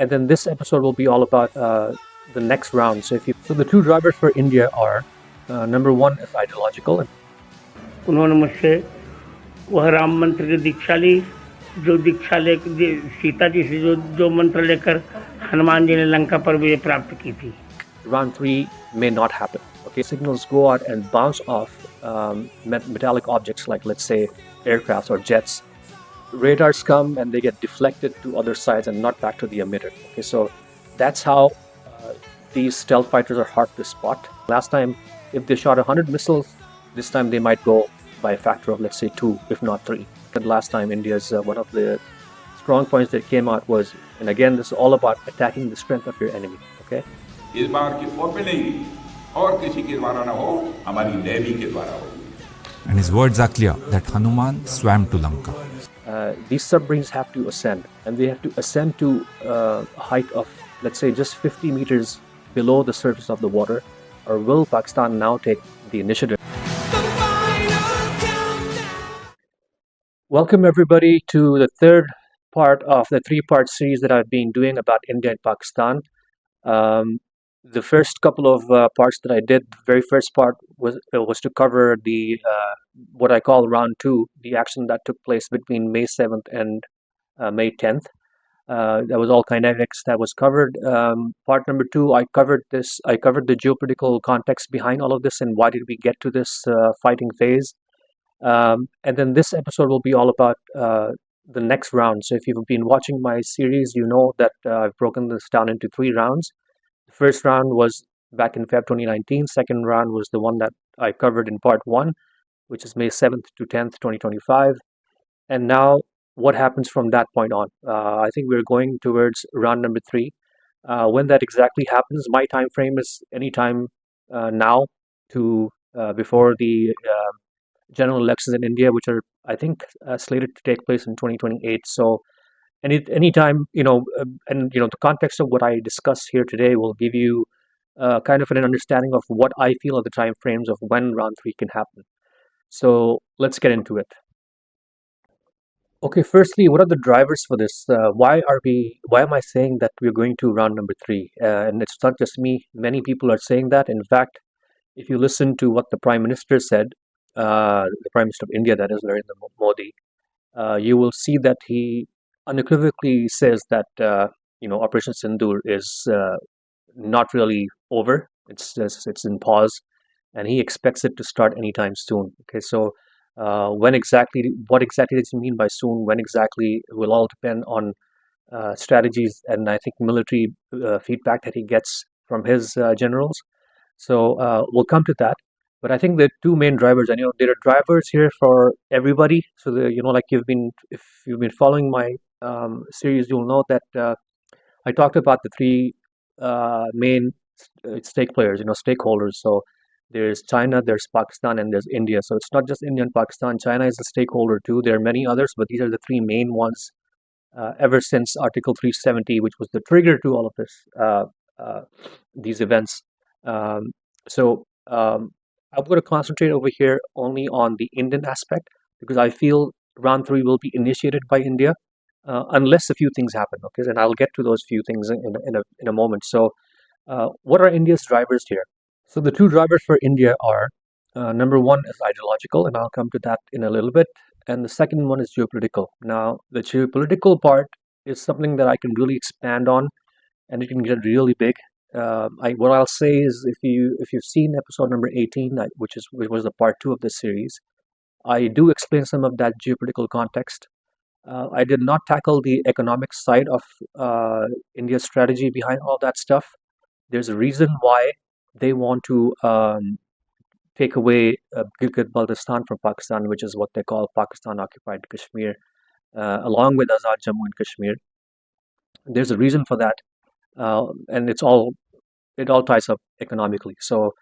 and then this episode will be all about the next round. So the two drivers for India are number one is ideological. उन्होंने मुझसे वह राम मंत्र की दीक्षा ली, जो दीक्षा ले सीता जी से जो मंत्र लेकर हनुमान जी ने लंका पर विजय प्राप्त की थी. Round 3 may not happen. Okay, signals go out and bounce off metallic objects like, let's say, aircrafts or jets. Radars come and they get deflected to other sides and not back to the emitter. Okay, so that's how these stealth fighters are hard to spot. Last time, if they shot 100 missiles, this time they might go by a factor of, let's say, 2, if not 3. And last time, India's one of the strong points that came out was, and again, this is all about attacking the strength of your enemy. Okay. इस बार की तोपें नहीं और किसी के द्वारा ना हो, हमारी नेवी के द्वारा हो. And his words are clear that Hanuman swam to Lanka. These submarines have to ascend, and they have to ascend to a height of, let's say, just 50 meters below the surface of the water, or will Pakistan now take the initiative? Welcome everybody to the third part of the three-part series that I've been doing about India and Pakistan. The first couple of parts that I did, the very first part was to cover the what I call round 2, the action that took place between May 7th and May 10th. That was all kinetics that was covered. Part number 2, I covered the geopolitical context behind all of this and why did we get to this fighting phase. And then this episode will be all about the next round. So if you've been watching my series, you know that I've broken this down into 3 rounds. The first round was back in Feb 2019. Second round was the one that I covered in part 1, which is May 7th to 10th, 2025. And now what happens from that point on? I think we're going towards round number 3. When that exactly happens, my time frame is anytime now to before the general elections in India, which are, I think, slated to take place in 2028. So anytime, the context of what I discuss here today will give you kind of an understanding of what I feel are the time frames of when round 3 can happen. So let's get into it. Okay, firstly, what are the drivers for this? Why am I saying that we're going to round number 3? And it's not just me. Many people are saying that. In fact, if you listen to what the Prime Minister said, the Prime Minister of India, that is Narendra Modi, you will see that he unequivocally says that Operation Sindoor is not really over. It's in pause, and he expects it to start anytime soon. Okay, so what exactly does he mean by soon? When exactly will all depend on strategies and I think military feedback that he gets from his generals. So we'll come to that. But I think the two main drivers, and there are drivers here for everybody. So like if you've been following my series, you'll know that I talked about the 3 main stake players, stakeholders. So there's China, there's Pakistan, and there's India. So it's not just India and Pakistan. China is a stakeholder too. There are many others, but these are the 3 main ones. Ever since Article 370, which was the trigger to all of this, these events. I'm going to concentrate over here only on the Indian aspect because I feel round 3 will be initiated by India unless a few things happen. Okay, and I'll get to those few things in a moment. So, what are India's drivers here? So the 2 drivers for India are number 1 is ideological, and I'll come to that in a little bit, and the second one is geopolitical. Now, the geopolitical part is something that I can really expand on, and it can get really big. What I'll say is, if you've seen episode number 18, which was the part 2 of this series, I do explain some of that geopolitical context. I did not tackle the economic side of India's strategy behind all that stuff. There's a reason why they want to take away Gilgit-Baltistan from Pakistan, which is what they call Pakistan-occupied Kashmir, along with Azad Jammu and Kashmir. There's a reason for that. And it all ties up economically. So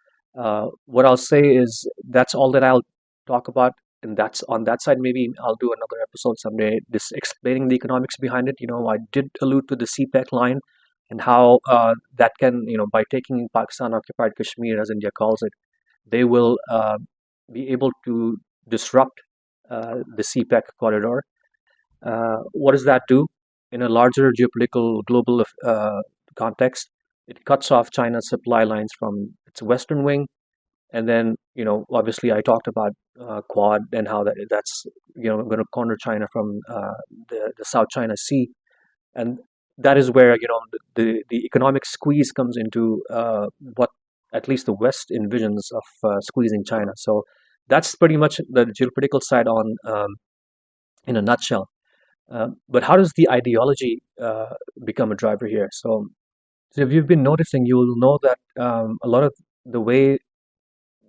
what I'll say is that's all that I'll talk about, and that's on that side. Maybe I'll do another episode someday, this explaining the economics behind it. I did allude to the CPEC line and how that can, by taking Pakistan occupied Kashmir, as India calls it, they will be able to disrupt the CPEC corridor. What does that do? in a larger geopolitical global context, it cuts off China's supply lines from its western wing. And then, obviously, I talked about Quad and how that's going to corner China from the South China Sea, and that is where the economic squeeze comes into what at least the West envisions of squeezing China. So that's pretty much the geopolitical side on in a nutshell. But how does the ideology become a driver here? So if you've been noticing, you will know that a lot of the way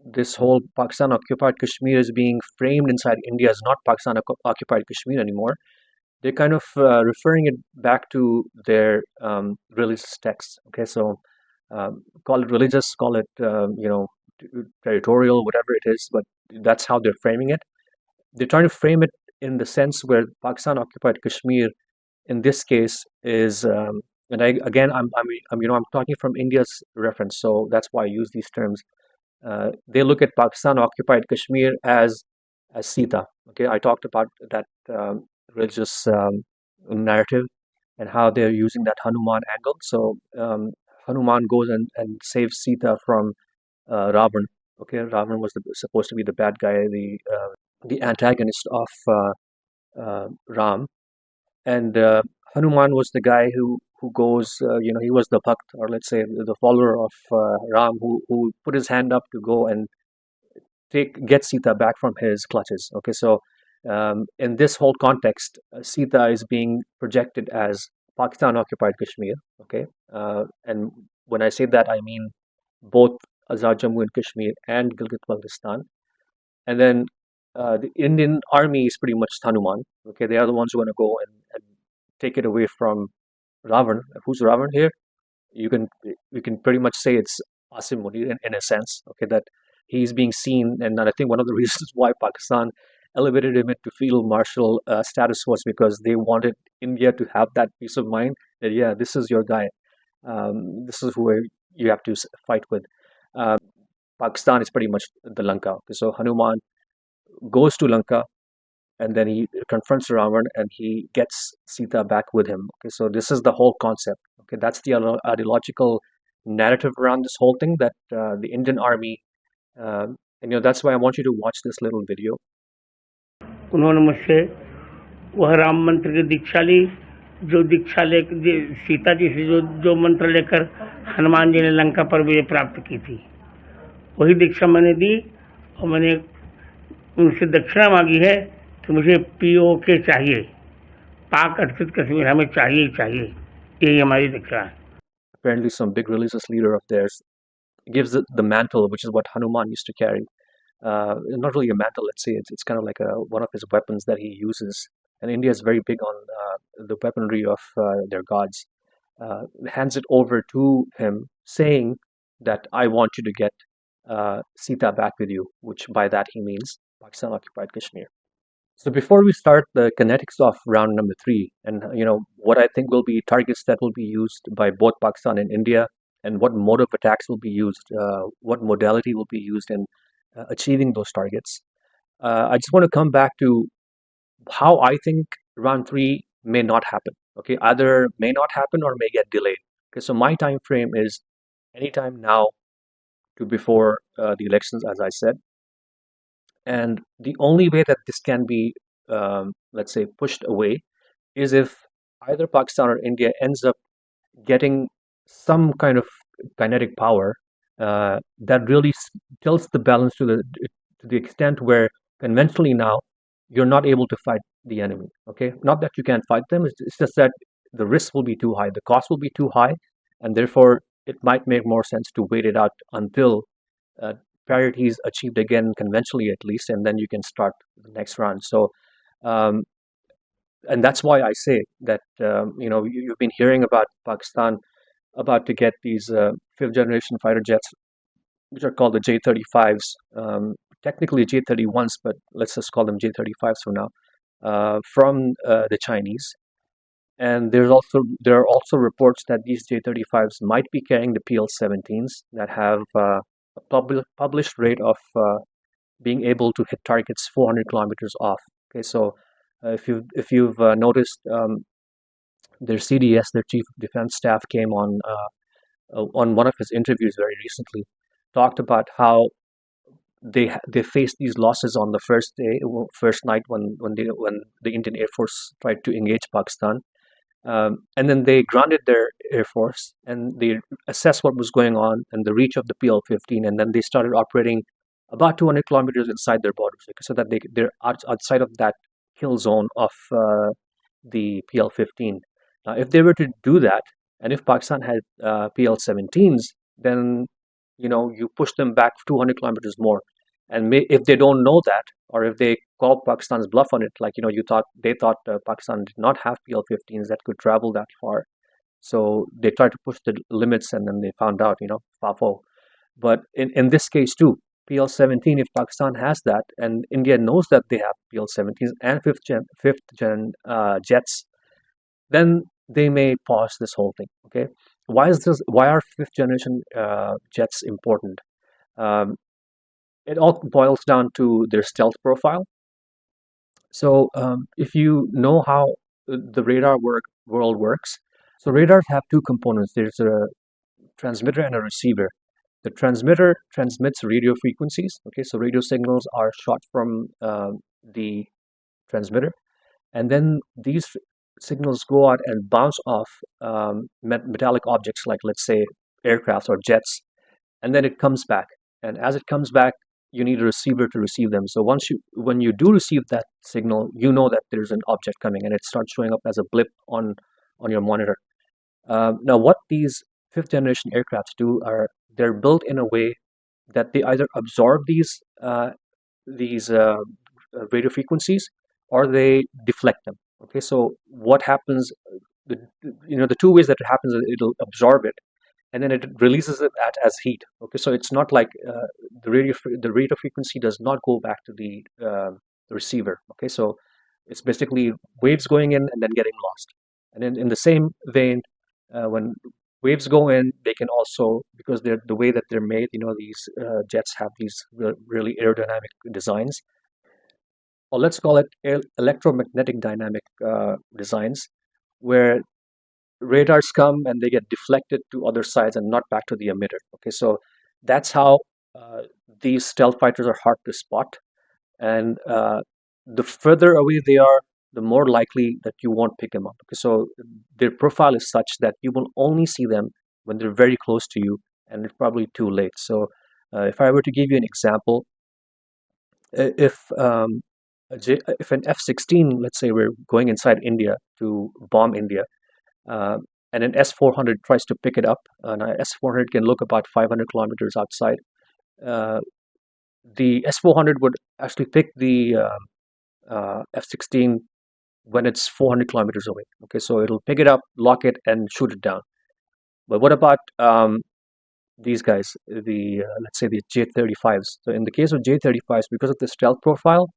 this whole Pakistan occupied Kashmir is being framed inside India is not Pakistan occupied Kashmir anymore. They're kind of referring it back to their religious texts. Okay, so call it religious, call it territorial, whatever it is, but that's how they're framing it. They're trying to frame it in the sense where Pakistan occupied Kashmir, in this case, is and I'm talking from India's reference, so that's why I use these terms. They look at Pakistan occupied Kashmir as Sita. Okay, I talked about that religious narrative and how they're using that Hanuman angle. So Hanuman goes and saves Sita from Ravan. Okay, Ravan was supposed to be the bad guy, the antagonist of Ram, and Hanuman was the guy who goes, he was the bhakt, or let's say the follower of Ram, who put his hand up to go and get Sita back from his clutches. Okay, so in this whole context, Sita is being projected as Pakistan occupied Kashmir. Okay, and when I say that, I mean both Azad Jammu and Kashmir and Gilgit-Baltistan. And then the Indian army is pretty much Hanuman. Okay, they are the ones who want to go and take it away from Ravan. Who's Ravan here? You can pretty much say it's Asim Munir in a sense. Okay, that he's being seen, and I think one of the reasons why Pakistan elevated him into field marshal status was because they wanted India to have that peace of mind that, yeah, this is your guy. This is who you have to fight with. Pakistan is pretty much the Lanka. Okay, so Hanuman goes to Lanka, and then he confronts Ravan and he gets Sita back with him. Okay, so this is the whole concept. Okay, that's the ideological narrative around this whole thing, that the Indian army, and that's why I want you to watch this little video. उन्होंने मुझसे वह राम मंत्र की दीक्षा ली, जो दीक्षा ले सीता जी से जो मंत्र लेकर हनुमान जी ने लंका पर विजय प्राप्त की थी, वही दीक्षा मैंने दी। और मैंने उनसे दक्षिणा मांगी है कि मुझे POK चाहिए, पाक अधिकृत कश्मीर हमें चाहिए ही चाहिए। यही हमारी दीक्षा है। Apparently some big religious leader of theirs gives the mantle, which is what Hanuman used to carry. Not really a mantle, let's say. It's kind of like one of his weapons that he uses. And India is very big on the weaponry of their gods. Hands it over to him, saying that I want you to get Sita back with you, which by that he means Pakistan occupied Kashmir. So before we start the kinetics of round number 3, and what I think will be targets that will be used by both Pakistan and India, and what mode of attacks will be used, what modality will be used in achieving those targets, I just want to come back to how I think round 3 may not happen. Okay, either may not happen or may get delayed. Okay, so my time frame is anytime now to before the elections, as I said. And the only way that this can be, let's say, pushed away is if either Pakistan or India ends up getting some kind of kinetic power that really tilts the balance to the extent where conventionally now you're not able to fight the enemy. Okay, not that you can't fight them, it's just that the risk will be too high, the cost will be too high, and therefore it might make more sense to wait it out until parity is achieved again, conventionally at least, and then you can start the next round. So and that's why I say that you've been hearing about Pakistan about to get these 5th generation fighter jets, which are called the J-35s, technically J-31s, but let's just call them J-35s for now, from the Chinese. And there are also reports that these J-35s might be carrying the PL-17s that have a published rate of being able to hit targets 400 kilometers off. Okay, so if you've noticed, their CDS, their Chief of Defense Staff, came on one of his interviews very recently, talked about how they faced these losses on the first night when the Indian Air Force tried to engage Pakistan. And then they grounded their air force and they assessed what was going on and the reach of the PL-15, and then they started operating about 200 kilometers inside their borders, so that they're outside of that kill zone of the PL-15. Now, if they were to do that, and if Pakistan had PL-17s, then you push them back 200 kilometers more. And if they don't know that, or if they call Pakistan's bluff on it, like they thought Pakistan did not have PL-15s that could travel that far, so they tried to push the limits, and then they found out, fafo. But in this case too, PL-17, if Pakistan has that, and India knows that they have PL-17s and fifth gen jets, then they may pause this whole thing. Okay, why is this? Why are fifth generation jets important? Um, it all boils down to their stealth profile. So if you know how the world works, so radars have two components. There's a transmitter and a receiver. The transmitter transmits radio frequencies. Okay, so radio signals are shot from the transmitter, and then these signals go out and bounce off metallic objects, like, let's say, aircrafts or jets, and then it comes back. And as it comes back, you need a receiver to receive them. So when you do receive that signal, you know that there's an object coming, and it starts showing up as a blip on your monitor. Now, what these fifth generation aircrafts do are they're built in a way that they either absorb these radio frequencies, or they deflect them. Okay, so what happens? The two ways that it happens is it'll absorb it, and then it releases it as heat. Okay, so it's not like the radio frequency does not go back to the receiver. Okay, so it's basically waves going in and then getting lost. And then in the same vein, when waves go in, they can also, because they're the way that they're made, these jets have these really aerodynamic designs, or let's call it electromagnetic dynamic designs, where radars come and they get deflected to other sides and not back to the emitter. Okay, so that's how these stealth fighters are hard to spot, and the further away they are, the more likely that you won't pick them up. Okay, so their profile is such that you will only see them when they're very close to you, and it's probably too late. So if I were to give you an example, if an F-16, let's say we're going inside India to bomb India, and an S-400 tries to pick it up, and an S-400 can look about 500 kilometers outside. The S-400 would actually pick the F-16 when it's 400 kilometers away. Okay, so it'll pick it up, lock it, and shoot it down. But what about these guys, let's say the J-35s? So in the case of J-35s, because of the stealth profile,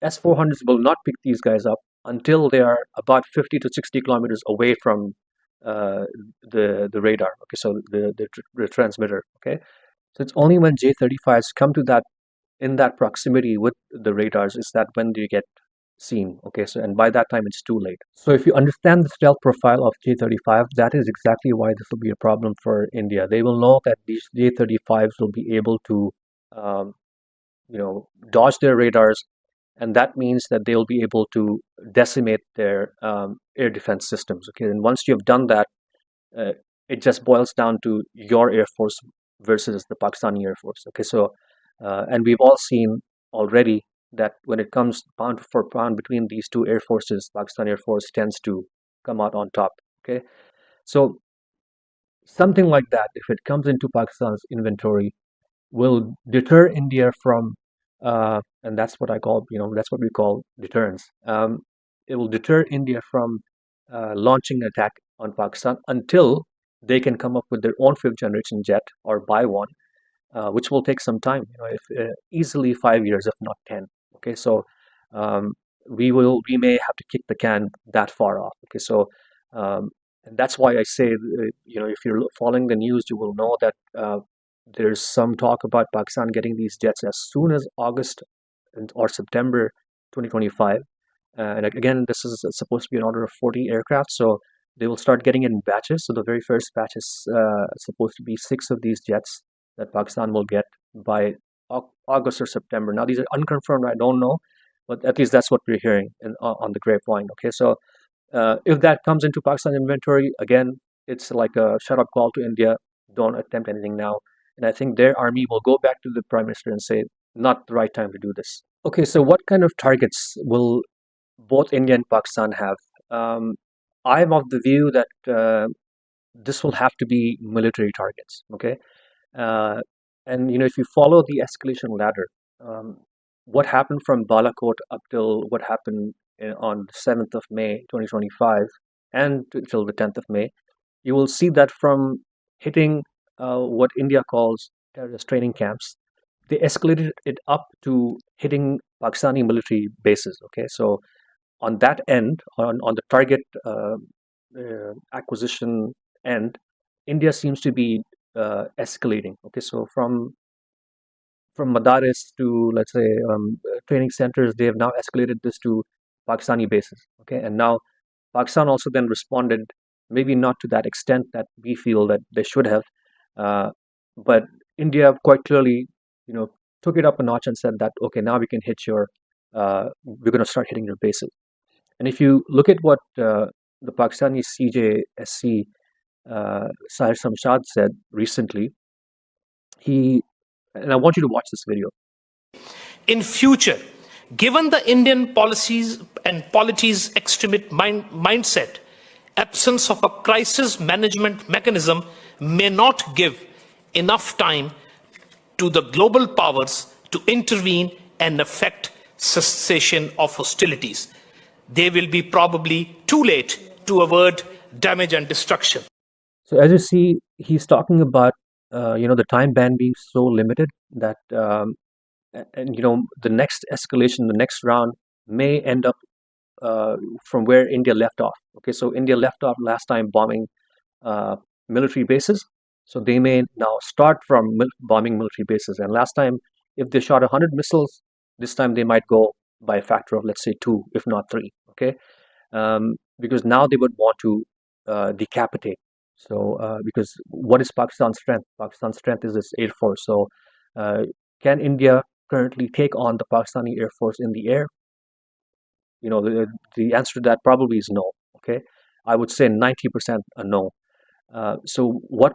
S-400s will not pick these guys up until they are about 50 to 60 kilometers away from the radar. Okay, so the transmitter. Okay, so it's only when J-35s come to that, in that proximity with the radars, is that when they get seen. Okay, so, and by that time it's too late. So if you understand the stealth profile of J-35, that is exactly why this will be a problem for India. They will know that these J-35s will be able to dodge their radars, and that means that they'll be able to decimate their air defense systems. Okay, and once you've done that, it just boils down to your Air Force versus the Pakistani Air Force. Okay, so and we've all seen already that when it comes pound for pound between these two air forces, Pakistan Air Force tends to come out on top. Okay, so something like that, if it comes into Pakistan's inventory, will deter India from, and that's what that's what we call deterrence. It will deter India from launching an attack on Pakistan until they can come up with their own fifth generation jet or buy one, which will take some time. Easily 5 years, if not 10. Okay, so we may have to kick the can that far off. Okay, so and that's why I say, if you're following the news, you will know that there's some talk about Pakistan getting these jets as soon as August or September 2025. And again, this is supposed to be an order of 40 aircraft, so they will start getting it in batches. So the very first batch is supposed to be 6 of these jets that Pakistan will get by August or September. Now, these are unconfirmed, I don't know, but at least that's what we're hearing on the grapevine. Okay, so if that comes into Pakistan inventory, again, it's like a shut up call to India. Don't attempt anything now. And I think their army will go back to the prime minister and say, not the right time to do this. Okay, so what kind of targets will both India and Pakistan have? I'm of the view that this will have to be military targets. Okay, uh, and if you follow the escalation ladder, um, what happened from Balakot up till what happened on the 7th of May 2025 and till the 10th of May, you will see that from hitting what India calls terrorist training camps, they escalated it up to hitting Pakistani military bases. Okay, so on that end, on the target acquisition end, India seems to be escalating. Okay, so from Madaris to, let's say, training centers, they have now escalated this to Pakistani bases. Okay, and now Pakistan also then responded, maybe not to that extent that we feel that they should have, uh, but India quite clearly, took it up a notch and said that, okay, now we can hit we're going to start hitting your bases. And if you look at what the Pakistani CJSC, Sahir Samshad, said recently, and I want you to watch this video. In future, given the Indian policies and polities extremist mindset, absence of a crisis management mechanism may not give enough time to the global powers to intervene and effect cessation of hostilities. They will be probably too late to avert damage and destruction. So as you see, he's talking about the time band being so limited that and the next escalation, the next round may end up from where India left off. Okay, so India left off last time bombing military bases, so they may now start from bombing military bases. And last time, if they shot 100 missiles, this time they might go by a factor of, let's say, 2, if not 3. Okay, because now they would want to decapitate. So because what is Pakistan's strength? Pakistan's strength is its air force. So can India currently take on the Pakistani Air Force in the air? The answer to that probably is no. Okay, I would say 90% a no. So what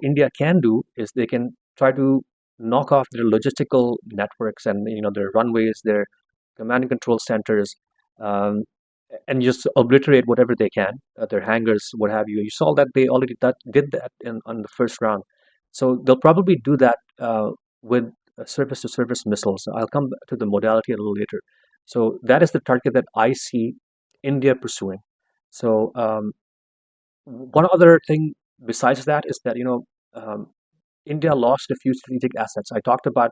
India can do is they can try to knock off their logistical networks and their runways, their command and control centers, and just obliterate whatever they can, their hangars, what have you. You saw that they already did that on the first round. So they'll probably do that with surface-to-surface missiles. I'll come to the modality a little later. So that is the target that I see India pursuing. So one other thing besides that is that India lost a few strategic assets. I talked about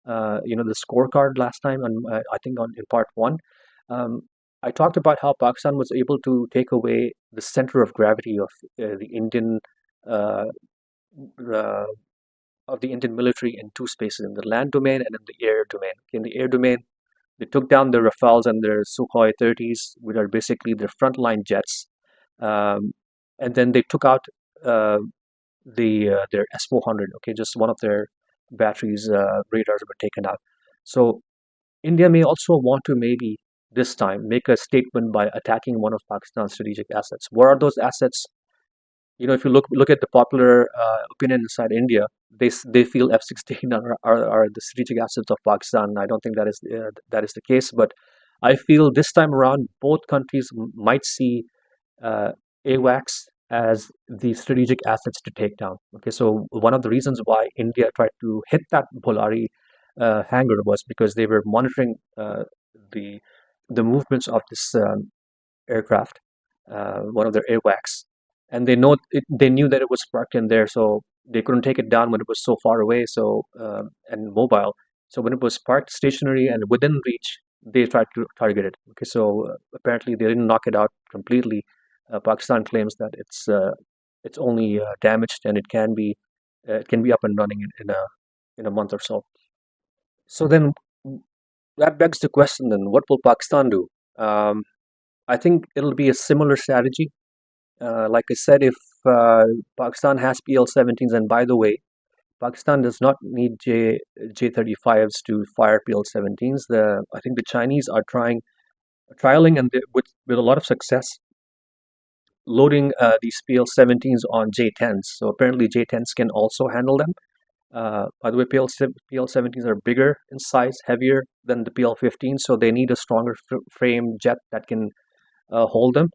the scorecard last time, and I think in part one, I talked about how Pakistan was able to take away the center of gravity of the Indian uh, uh, military in 2 spaces, in the land domain and in the air domain. In the air domain, they took down their Rafales and their Sukhoi 30s, which are basically their frontline jets, um, and then they took out their S-400. Okay, just one of their batteries, radars were taken out. So India may also want to maybe this time make a statement by attacking one of Pakistan's strategic assets. What are those assets? If you look at the popular opinion inside India, they feel F-16 are the strategic assets of Pakistan. I don't think that is the case, but I feel this time around both countries might see AWACS as the strategic assets to take down. Okay, so one of the reasons why India tried to hit that Bolari hangar was because they were monitoring the movements of this aircraft, one of their AWACS, and they knew that it was parked in there, so they couldn't take it down when it was so far away, so and mobile. So when it was parked stationary and within reach, they tried to target it. Okay, so apparently they didn't knock it out completely. Pakistan claims that it's only damaged and it can be up and running in a month or so. So then that begs the question: then what will Pakistan do? I think it'll be a similar strategy. Like I said, if Pakistan has PL-17s, and by the way, Pakistan does not need J-35s to fire PL-17s. I think the Chinese are trialing and with a lot of success loading these PL-17s on J-10s. So apparently J-10s can also handle them. By the way, PL-17s are bigger in size, heavier than the PL-15, so they need a stronger frame jet that can hold them.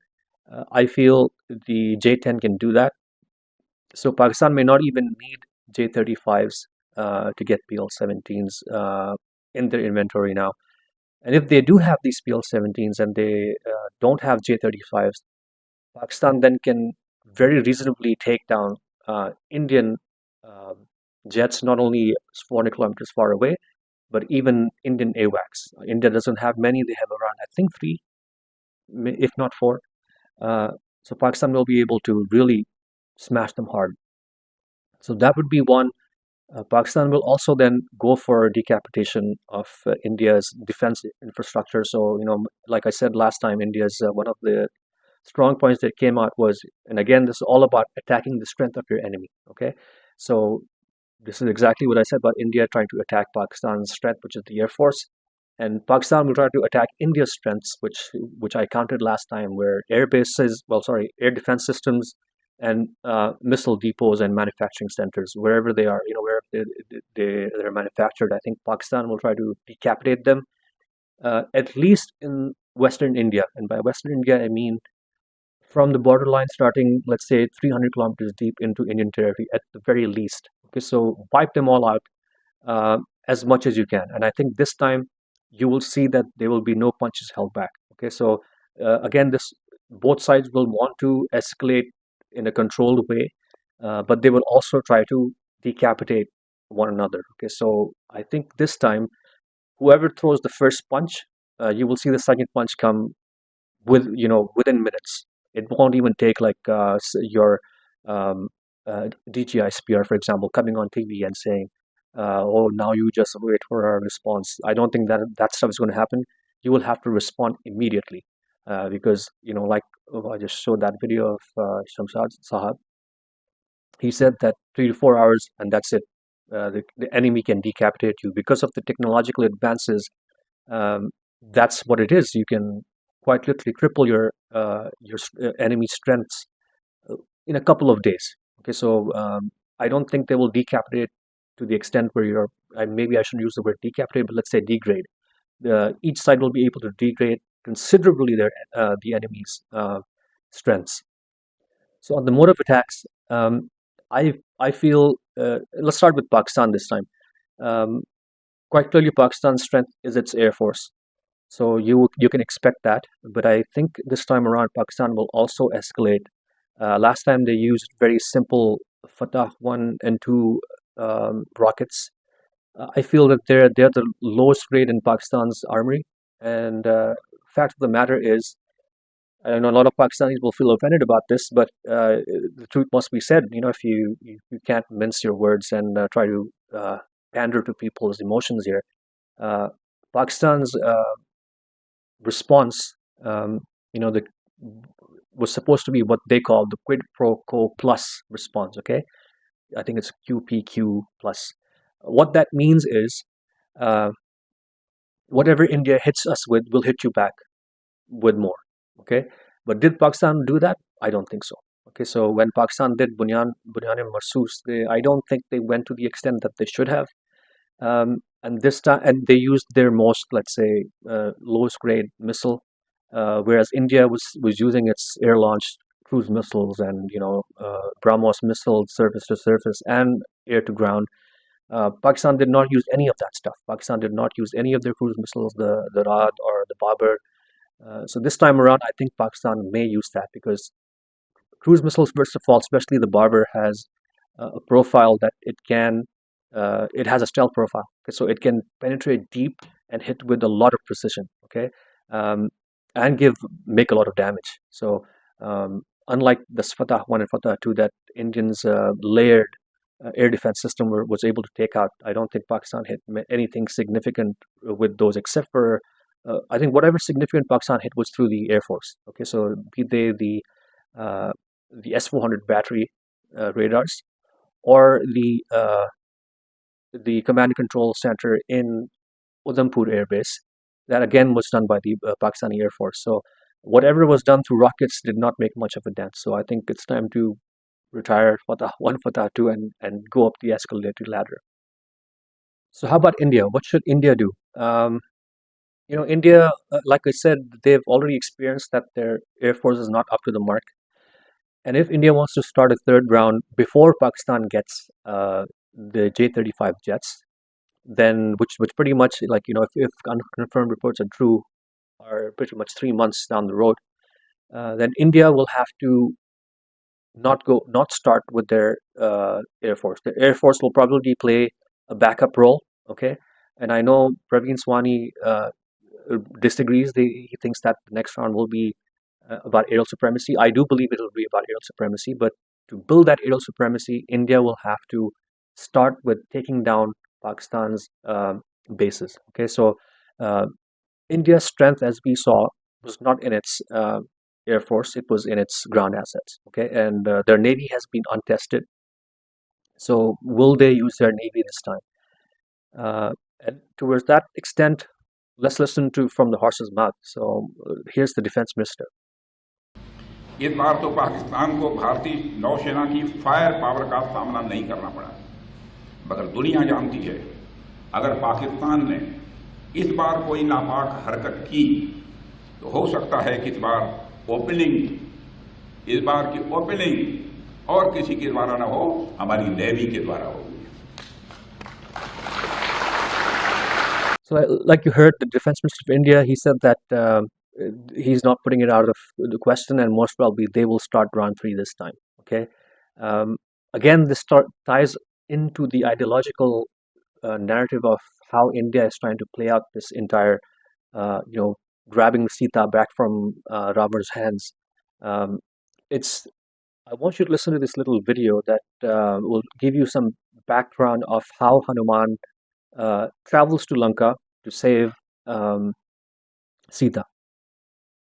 I feel the J-10 can do that. So Pakistan may not even need J-35s to get PL-17s in their inventory now. And if they do have these PL-17s and they don't have J-35s, Pakistan then can very reasonably take down Indian uh, jets, not only 400 kilometers far away, but even Indian AWACS. India doesn't have many; they have around, I think, three, if not four. So Pakistan will be able to really smash them hard. So that would be one. Pakistan will also then go for decapitation of India's defense infrastructure. So, like I said last time, India's one of the strong points that came out was, and again, this is all about attacking the strength of your enemy. Okay, so this is exactly what I said about India trying to attack Pakistan's strength, which is the Air Force, and Pakistan will try to attack India's strengths, which I counted last time, where air bases, air defense systems, and missile depots and manufacturing centers, wherever they are, wherever they're manufactured. I think Pakistan will try to decapitate them, at least in Western India, and by Western India I mean from the borderline starting, let's say, 300 kilometers deep into Indian territory at the very least. Okay, so wipe them all out uh, as much as you can. And I think this time you will see that there will be no punches held back. Okay, so again, both sides will want to escalate in a controlled way, but they will also try to decapitate one another. Okay, so I think this time, whoever throws the first punch, you will see the second punch come within minutes. It won't even take like your DGI SPR, for example, coming on TV and saying, "Oh, now you just wait for our response." I don't think that stuff is going to happen. You will have to respond immediately because like I just showed that video of Shamshad Sahab. He said that 3 to 4 hours and that's it. The enemy can decapitate you because of the technological advances. That's what it is. You can quite literally cripple your enemy strengths in a couple of days. Okay, so I don't think they will decapitate to the extent where maybe I shouldn't use the word decapitate, but let's say degrade. Each side will be able to degrade considerably the enemy's strengths. So on the mode of attacks, I feel let's start with Pakistan this time. Um, Quite clearly, Pakistan's strength is its air force. So you can expect that, but I think this time around Pakistan will also escalate. Last time they used very simple Fatah 1 and 2 rockets. I feel that they're the lowest grade in Pakistan's armory, and fact of the matter is, I know a lot of Pakistanis will feel offended about this, but the truth must be said. If you can't mince your words and try to pander to people's emotions here, uh, Pakistan's response, the was supposed to be what they call the quid pro quo plus response. Okay, I think it's QPQ plus. What that means is, uh, whatever India hits us with, will hit you back with more. Okay, but did Pakistan do that? I don't think so. Okay, so when Pakistan did Bunyan Marsus, I don't think they went to the extent that they should have. And this time, and they used their most, let's say, lowest grade missile, whereas India was using its air launched cruise missiles and BrahMos missiles, surface to surface and air to ground. Pakistan did not use any of that stuff. Pakistan did not use any of their cruise missiles, the Rad or the Babar. So this time around, I think Pakistan may use that because cruise missiles, first of all, especially the Babar, has a profile that it has a stealth profile. Okay, so it can penetrate deep and hit with a lot of precision. Okay, and make a lot of damage. So unlike the Fatah 1 and Fatah 2 that Indians layered air defense system was able to take out, I don't think Pakistan hit anything significant with those, except for I think whatever significant Pakistan hit was through the Air Force. Okay, so be they the S-400 battery radars or the command and control center in Udhampur Air Base. That again was done by the Pakistani Air Force. So whatever was done through rockets did not make much of a dent. So I think it's time to retire Fatah 1, Fatah 2, and go up the escalator ladder. So how about India? What should India do? India, like I said, they've already experienced that their air force is not up to the mark. And if India wants to start a third round before Pakistan gets the J-35 jets, then which pretty much, like, if unconfirmed reports are true, are pretty much 3 months down the road, then India will have to not start with their air force. The air force will probably play a backup role. Okay, and I know Praveen Swani disagrees. He thinks that the next round will be about aerial supremacy. I do believe it will be about aerial supremacy, but to build that aerial supremacy, India will have to start with taking down Pakistan's bases. Okay, so India's strength, as we saw, was not in its air force; it was in its ground assets. Okay, and their navy has been untested. So, will they use their navy this time? And towards that extent, let's listen to from the horse's mouth. So, here's the defense minister. इस बार तो पाकिस्तान को भारतीय नौसेना की fire power का सामना नहीं करना पड़ा, मगर दुनिया जानती है अगर पाकिस्तान ने इस बार कोई नापाक हरकत की तो हो सकता है कि इस बार की ओपनिंग और किसी के द्वारा न हो, हमारी नेवी के द्वारा होगी. So, like you heard, the defense minister of India, he said that he's not putting it out of the question, and most probably they will start round 3 this time. Okay, again, this ties into the ideological narrative of how India is trying to play out this entire, grabbing Sita back from Ravan's hands. I want you to listen to this little video that will give you some background of how Hanuman travels to Lanka to save Sita.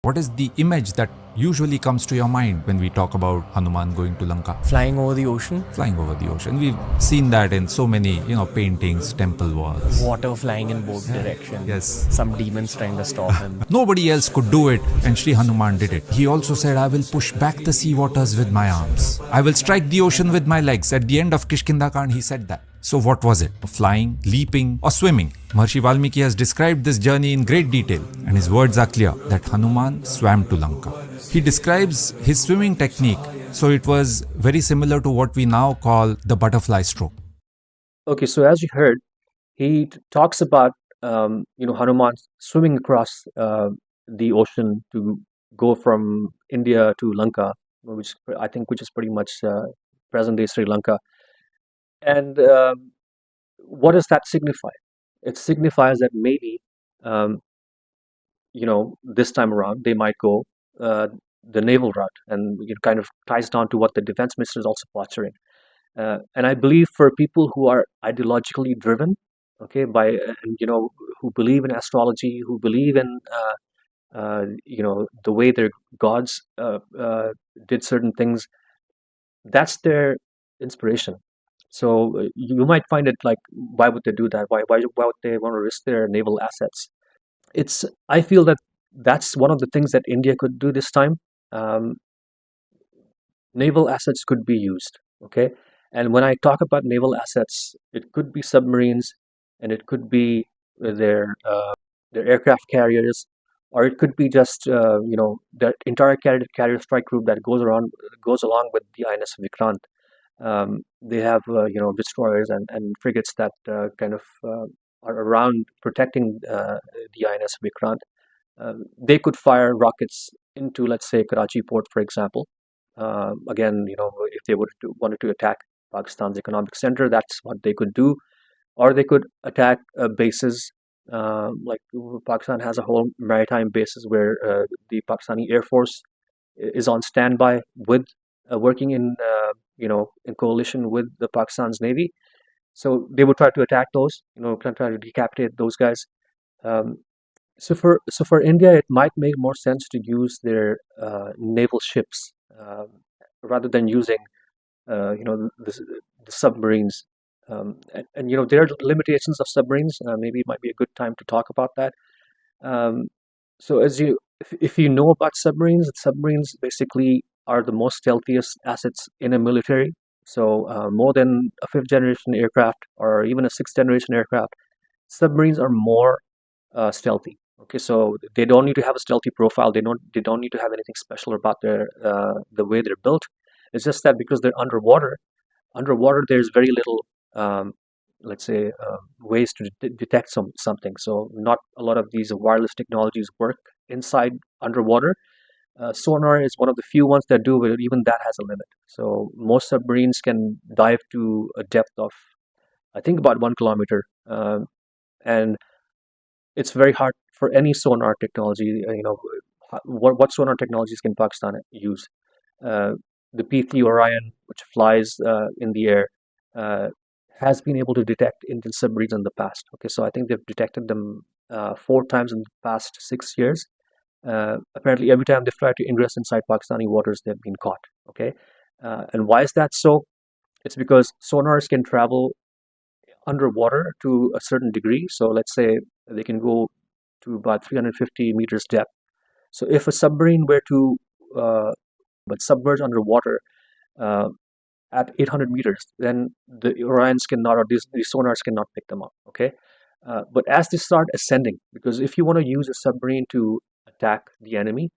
What is the image that usually comes to your mind when we talk about Hanuman going to Lanka? Flying over the ocean, Flying over the ocean. We've seen that in so many, paintings, temple walls. water flying in both directions. Yes. Some demons trying to stop him. Nobody else could do it, and Sri Hanuman did it. He also said, I will push back the sea waters with my arms. I will strike the ocean with my legs. At the end of Kishkinda Kand, he said that. So what was it? Flying, leaping, or swimming? Maharishi Valmiki has described this journey in great detail, and his words are clear that Hanuman swam to Lanka. He describes his swimming technique, so it was very similar to what we now call the butterfly stroke. Okay, so as you heard, he talks about Hanuman swimming across the ocean to go from India to Lanka, which is pretty much present-day Sri Lanka. And what does that signify? It signifies that maybe this time around they might go the naval route, and it kind of ties down to what the defense minister is also posturing. And I believe for people who are ideologically driven, okay, who believe in astrology, who believe in the way their gods did certain things, that's their inspiration. So you might find it like, why would they do that? Why would they want to risk their naval assets? I feel that that's one of the things that India could do this time. Naval assets could be used, okay? And when I talk about naval assets, it could be submarines, and it could be their aircraft carriers, or it could be just the entire carrier strike group that goes along with the INS Vikrant. They have destroyers and frigates that kind of are around protecting the INS Vikrant. They could fire rockets into, let's say, Karachi port, for example. Again, if they wanted to attack Pakistan's economic center, that's what they could do. Or they could attack bases. Like Pakistan has a whole maritime bases where the Pakistani Air Force is on standby with working in coalition with the Pakistan's Navy. So they would try to attack those, try to decapitate those guys. So for India, it might make more sense to use their naval ships rather than using the submarines. And there are limitations of submarines. Maybe it might be a good time to talk about that. Um, so if you know about submarines basically are the most stealthiest assets in a military. So more than a fifth generation aircraft or even a sixth generation aircraft, submarines are more stealthy. Okay, so they don't need to have a stealthy profile. They don't need to have anything special about the way they're built. It's just that because they're underwater there's very little let's say ways to detect something. So not a lot of these wireless technologies work inside underwater. Sonar is one of the few ones that do, but even that has a limit. So most submarines can dive to a depth of, I think, about 1 kilometer, and it's very hard for any sonar technology. What sonar technologies can Pakistan use? Uh, the P3 Orion, which flies in the air, uh, has been able to detect Indian submarines in the past. Okay, so I think they've detected them 4 times in the past 6 years. Apparently, every time they've tried to ingress inside Pakistani waters, they've been caught. Okay, and why is that so? It's because sonars can travel underwater to a certain degree. So let's say they can go to about 350 meters depth. So if a submarine were to but submerge underwater uh, at 800 meters, then the Orions cannot, or these sonars cannot pick them up. Okay, but as they start ascending, because if you want to use a submarine to attack the enemy,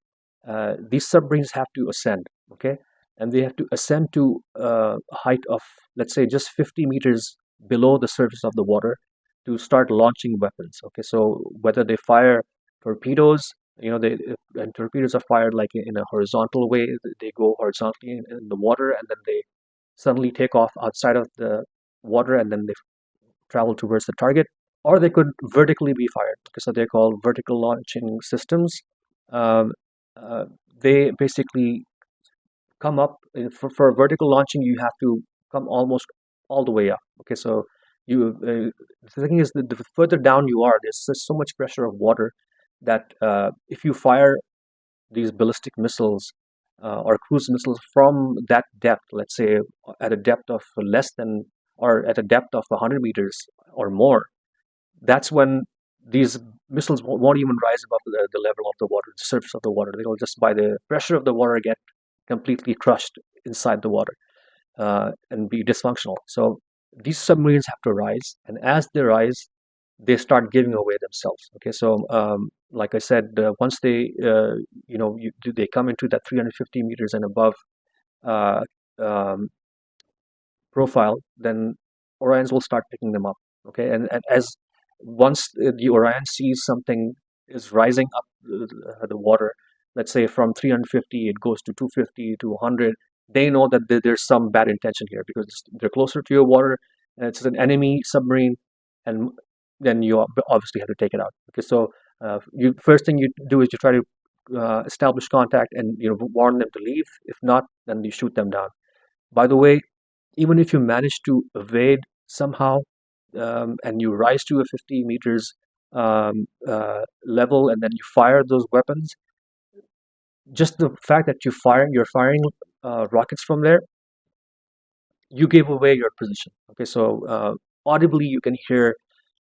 these submarines have to ascend. Okay, and they have to ascend to a height of, let's say, just 50 meters below the surface of the water to start launching weapons. Okay, so whether they fire torpedoes, and torpedoes are fired like in a horizontal way. They go horizontally in the water, and then they suddenly take off outside of the water, and then they travel towards the target. Or they could vertically be fired. Okay, so they're called vertical launching systems. Um, uh, they basically come up for vertical launching. You have to come almost all the way up. Okay, so the thing is that the further down you are, there's just so much pressure of water that if you fire these ballistic missiles or cruise missiles from that depth, let's say at a depth of less than, or at a depth of 100 meters or more, that's when these missiles won't even rise above the level of the water, the surface of the water. They'll just, by the pressure of the water, get completely crushed inside the water and be dysfunctional. So these submarines have to rise, and as they rise, they start giving away themselves. Okay, so like I said, once they come into that 350 meters and above uh, um, profile, then Orions will start picking them up. Okay, and as once the Orion sees something is rising up the water, let's say from 350 it goes to 250 to 100, they know that there's some bad intention here because they're closer to your water and it's an enemy submarine, and then you obviously have to take it out. Okay, so you first thing you do is you try to establish contact and warn them to leave. If not, then you shoot them down. By the way, even if you manage to evade somehow and you rise to a 50 meters level and then you fire those weapons, just the fact that you're firing rockets from there, you gave away your position. Okay, so audibly you can hear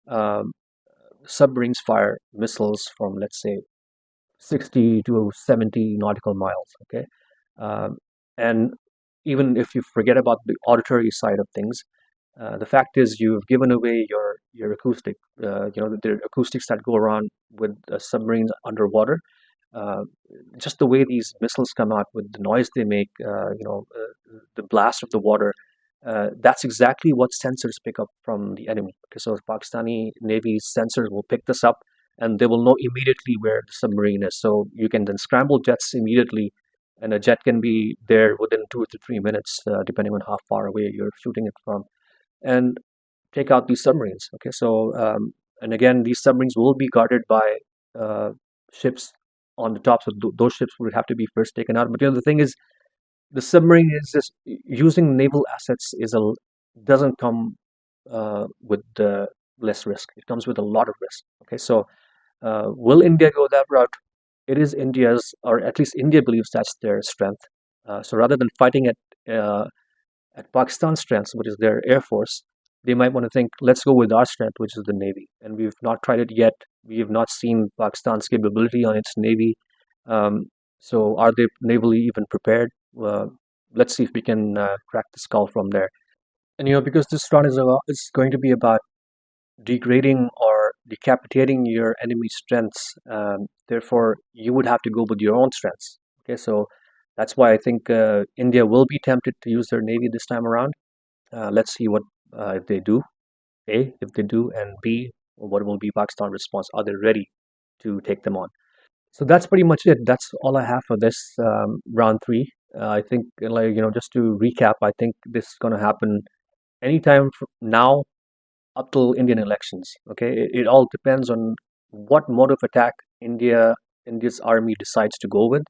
um, submarines fire missiles from, let's say, 60 to 70 nautical miles. Okay, and even if you forget about the auditory side of things, the fact is you've given away your acoustic. The acoustics that go around with submarines underwater. Uh, just the way these missiles come out with the noise they make, the blast of the water. That's exactly what sensors pick up from the enemy. Okay, so Pakistani Navy's sensors will pick this up, and they will know immediately where the submarine is. So you can then scramble jets immediately, and a jet can be there within 2 to 3 minutes, depending on how far away you're shooting it from, and take out these submarines. Okay, so and again, these submarines will be guarded by ships on the top, so those ships would have to be first taken out. But the thing is, the submarine is just using naval assets doesn't come with less risk. It comes with a lot of risk. Okay, so Will India go that route? It is India's, or at least India believes that's their strength. So rather than fighting at Pakistan's strengths, which is their air force, they might want to think, let's go with our strength, which is the navy. And we've not tried it yet. We have not seen Pakistan's capability on its navy. Um, so are they navally even prepared? Let's see if we can crack the skull from there. And because this run is going to be about degrading or decapitating your enemy's strengths. Therefore, you would have to go with your own strengths. Okay, so that's why I think India will be tempted to use their navy this time around. Let's see what if they do. A, if they do, and B, what will be Pakistan's response? Are they ready to take them on? So that's pretty much it. That's all I have for this round three. I think, just to recap, I think this is going to happen anytime from now up till Indian elections. Okay, it all depends on what mode of attack India's army decides to go with.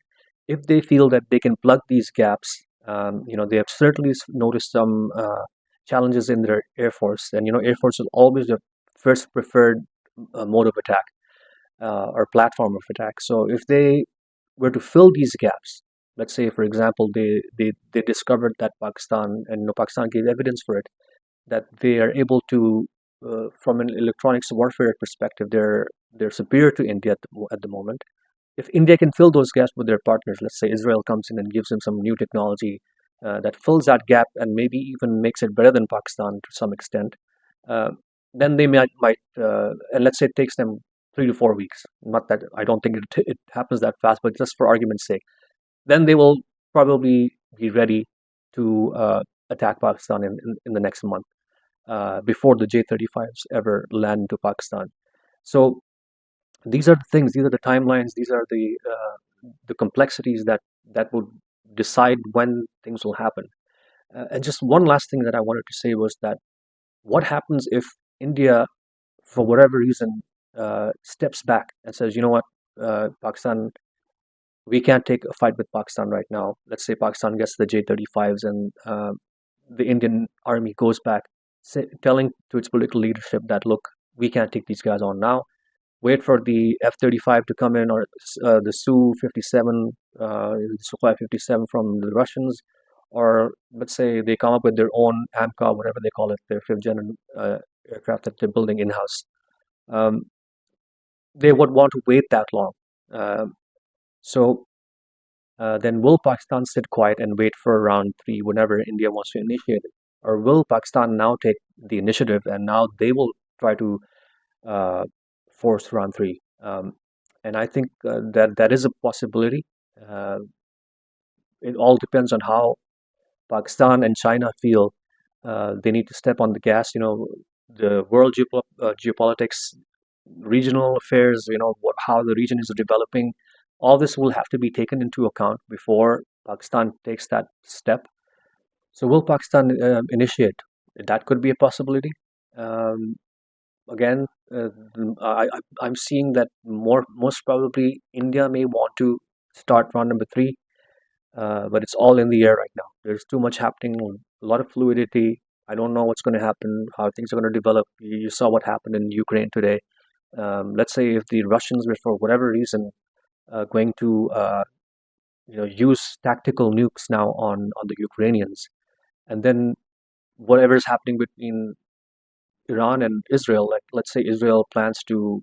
If they feel that they can plug these gaps, they have certainly noticed some challenges in their air force, and air force is always the first preferred mode of attack or platform of attack. So if they were to fill these gaps, let's say for example they discovered that Pakistan, and Pakistan gave evidence for it, that they are able to, from an electronics warfare perspective, they're superior to India at the moment. If India can fill those gaps with their partners, let's say Israel comes in and gives them some new technology that fills that gap and maybe even makes it better than Pakistan to some extent, uh, then they might and let's say it takes them 3 to 4 weeks. Not that I don't think it happens that fast, but just for argument's sake, then they will probably be ready to attack Pakistan in the next month before the J-35s ever land into Pakistan. So these are the things, these are the timelines, these are the complexities that would decide when things will happen. And just one last thing that I wanted to say was that what happens if India, for whatever reason, steps back and says, you know what, Pakistan, we can't take a fight with Pakistan right now. Let's say Pakistan gets the J-35s and the Indian army goes back, telling to its political leadership that, look, we can't take these guys on now. Wait for the F-35 to come in, or the Su-57, the Sukhoi 57 from the Russians, or let's say they come up with their own AMCA, whatever they call it, their fifth-gen aircraft that they're building in-house. They would want to wait that long. So then will Pakistan sit quiet and wait for round three whenever India wants to initiate it? Or will Pakistan now take the initiative and now they will try to force round three? And I think that is a possibility. Uh, it all depends on how Pakistan and China feel. They need to step on the gas. The world geopolitics, regional affairs, how the region is developing. All this will have to be taken into account before Pakistan takes that step. So will Pakistan initiate? That could be a possibility. Um, Again, I'm seeing that most probably India may want to start round number three, but it's all in the air right now. There's too much happening, a lot of fluidity. I don't know what's going to happen, how things are going to develop. You saw what happened in Ukraine today. Let's say if the Russians were, for whatever reason, going to use tactical nukes now on the Ukrainians, and then whatever is happening between Iran and Israel, like let's say Israel plans to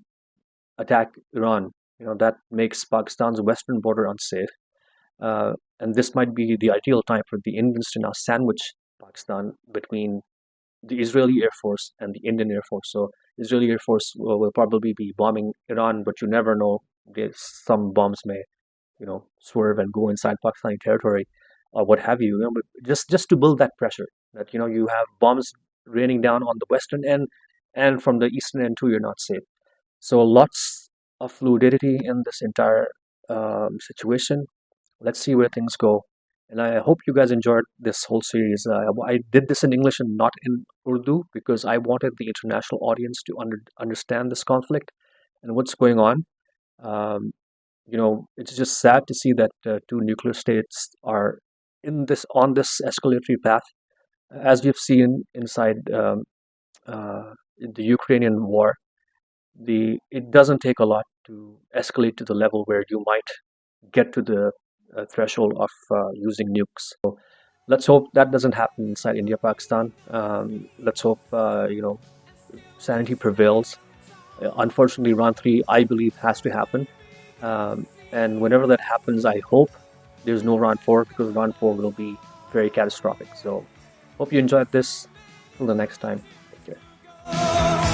attack Iran, that makes Pakistan's western border unsafe. And this might be the ideal time for the Indians to now sandwich Pakistan between the Israeli Air Force and the Indian Air Force. So Israeli Air Force will probably be bombing Iran, but you never know. Some bombs may, swerve and go inside Pakistani territory or what have you. But just to build that pressure that you have bombs raining down on the western end, and from the eastern end too, you're not safe. So lots of fluidity in this entire situation. Let's see where things go. And I hope you guys enjoyed this whole series. I did this in English and not in Urdu because I wanted the international audience to understand this conflict and what's going on. Um, it's just sad to see that two nuclear states are on this escalatory path, as we've seen inside the Ukrainian war. It doesn't take a lot to escalate to the level where you might get to the threshold of using nukes. So let's hope that doesn't happen inside India, Pakistan. Let's hope sanity prevails. Unfortunately, round 3, I believe, has to happen. And whenever that happens, I hope there's no round 4, because round 4 will be very catastrophic. So hope you enjoyed this. Till the next time, take care.